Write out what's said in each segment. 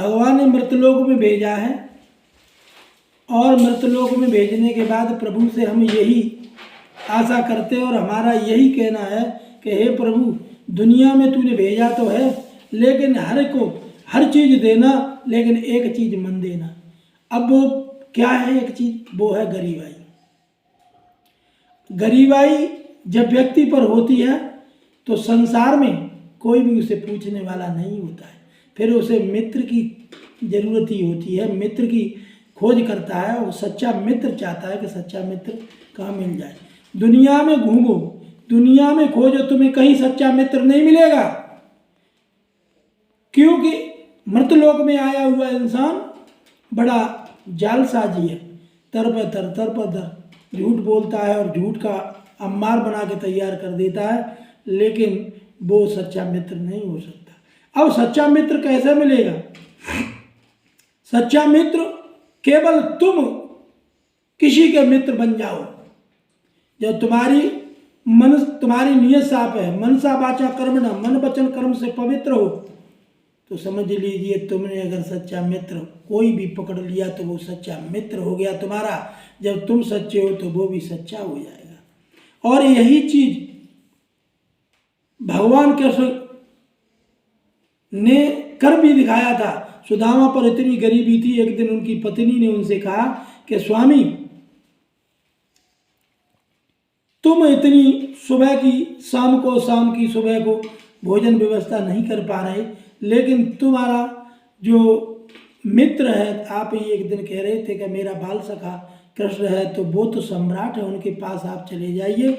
भगवान ने मृतलोक में भेजा है और मृतलोक में भेजने के बाद प्रभु से हम यही आशा करते हैं और हमारा यही कहना है कि हे प्रभु, दुनिया में तूने भेजा तो है, लेकिन हर चीज़ देना, लेकिन एक चीज़ मन देना। अब वो क्या है? एक चीज़ वो है गरीबाई। गरीबाई जब व्यक्ति पर होती है तो संसार में कोई भी उसे पूछने वाला नहीं होता है, फिर उसे मित्र की जरूरत ही होती है, मित्र की खोज करता है। वो सच्चा मित्र चाहता है कि सच्चा मित्र कहाँ मिल जाए। दुनिया में घूमो, दुनिया में खोजो, तुम्हें कहीं सच्चा मित्र नहीं मिलेगा, क्योंकि मृतलोक में आया हुआ इंसान बड़ा जालसाजी है। तर पर तर झूठ बोलता है और झूठ का अम्मार बना के तैयार कर देता है, लेकिन वो सच्चा मित्र नहीं हो सकता। अब सच्चा मित्र कैसे मिलेगा? सच्चा मित्र केवल तुम किसी के मित्र बन जाओ। जब तुम्हारी नियत साफ है, मनसा वाचा कर्मणा, मन वचन कर्म से पवित्र हो, तो समझ लीजिए तुमने अगर सच्चा मित्र कोई भी पकड़ लिया तो वो सच्चा मित्र हो गया तुम्हारा। जब तुम सच्चे हो तो वो भी सच्चा हो जाएगा। और यही चीज भगवान कृष्ण ने कर भी दिखाया था। सुदामा पर इतनी गरीबी थी, एक दिन उनकी पत्नी ने उनसे कहा कि स्वामी, तुम इतनी सुबह की शाम की सुबह को भोजन व्यवस्था नहीं कर पा रहे, लेकिन तुम्हारा जो मित्र है, आप ही एक दिन कह रहे थे कि मेरा बाल सखा कृष्ण है, तो वो तो सम्राट है, उनके पास आप चले जाइए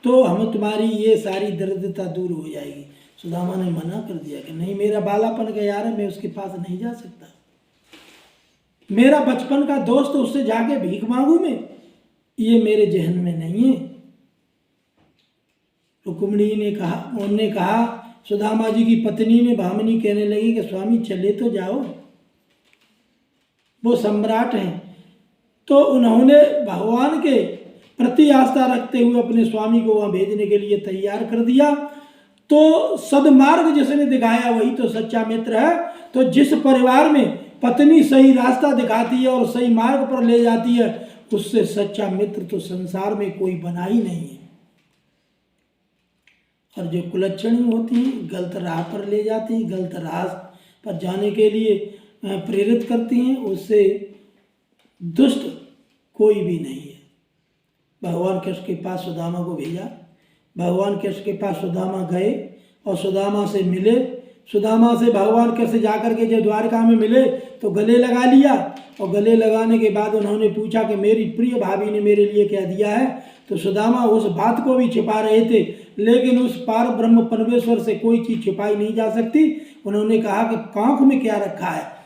तो हमें तुम्हारी ये सारी दरिद्रता दूर हो जाएगी। सुदामा ने मना कर दिया कि नहीं, मेरा बालापन का यार है, मैं उसके पास नहीं जा सकता, मेरा बचपन का दोस्त, उससे जाके भीख मांगू मैं, ये मेरे जहन में नहीं है। रुक्मिणी ने कहा, उन्होंने कहा, सुदामा जी की पत्नी ने, भामिनी कहने लगी कि स्वामी चले तो जाओ, वो सम्राट हैं। तो उन्होंने भगवान के प्रति आस्था रखते हुए अपने स्वामी को वहाँ भेजने के लिए तैयार कर दिया। तो सदमार्ग जिसने दिखाया वही तो सच्चा मित्र है। तो जिस परिवार में पत्नी सही रास्ता दिखाती है और सही मार्ग पर ले जाती है, उससे सच्चा मित्र तो संसार में कोई बना ही नहीं है। और जो कुलच्छणी होती हैं, गलत राह पर ले जाती हैं, गलत राह पर जाने के लिए प्रेरित करती हैं, उससे दुष्ट कोई भी नहीं है। भगवान कृष्ण के पास सुदामा को भेजा, भगवान कृष्ण के पास सुदामा गए और सुदामा से मिले। सुदामा से भगवान कृष्ण जाकर के जब द्वारका में मिले तो गले लगा लिया, और गले लगाने के बाद उन्होंने पूछा कि मेरी प्रिय भाभी ने मेरे लिए क्या दिया है। तो सुदामा उस बात को भी छिपा रहे थे, लेकिन उस पार ब्रह्म परमेश्वर से कोई चीज़ छिपाई नहीं जा सकती। उन्होंने कहा कि कांख में क्या रखा है।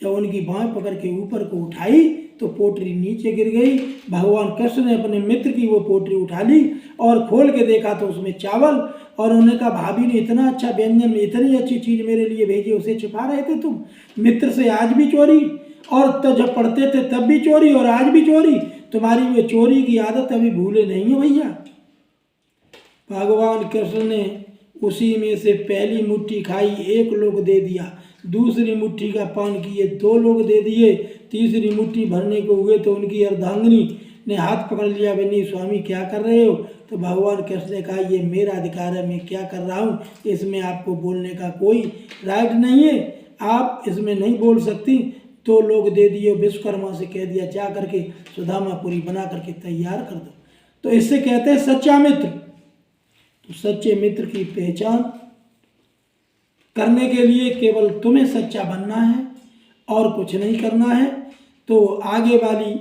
जब उनकी बाँह पकड़ के ऊपर को उठाई तो पोटरी नीचे गिर गई। भगवान कृष्ण ने अपने मित्र की वो पोटरी उठा ली और खोल के देखा तो उसमें चावल, और उन्होंने कहा भाभी ने इतना अच्छा व्यंजन, इतनी अच्छी चीज़ मेरे लिए भेजी, उसे छिपा रहे थे तुम। मित्र से आज भी चोरी, और तो जब पढ़ते थे तब भी चोरी और आज भी चोरी। तुम्हारी वो चोरी की आदत अभी भूले नहीं है भैया। भगवान कृष्ण ने उसी में से पहली मुट्ठी खाई, 1 लोग दे दिया, दूसरी मुट्ठी का पान किए 2 लोग दे दिए, तीसरी मुट्ठी भरने को हुए तो उनकी अर्धांगिनी ने हाथ पकड़ लिया, बनी स्वामी क्या कर रहे हो। तो भगवान कृष्ण ने कहा ये मेरा अधिकार है, मैं क्या कर रहा हूँ, इसमें आपको बोलने का कोई राइट नहीं है, आप इसमें नहीं बोल सकती। 2 लोग दे दिए, विश्वकर्मा से कह दिया जा करके सुदामा पूरी बना करके तैयार कर दो। तो इससे कहते हैं सच्चा मित्र। तो सच्चे मित्र की पहचान करने के लिए केवल तुम्हें सच्चा बनना है और कुछ नहीं करना है। तो आगे वाली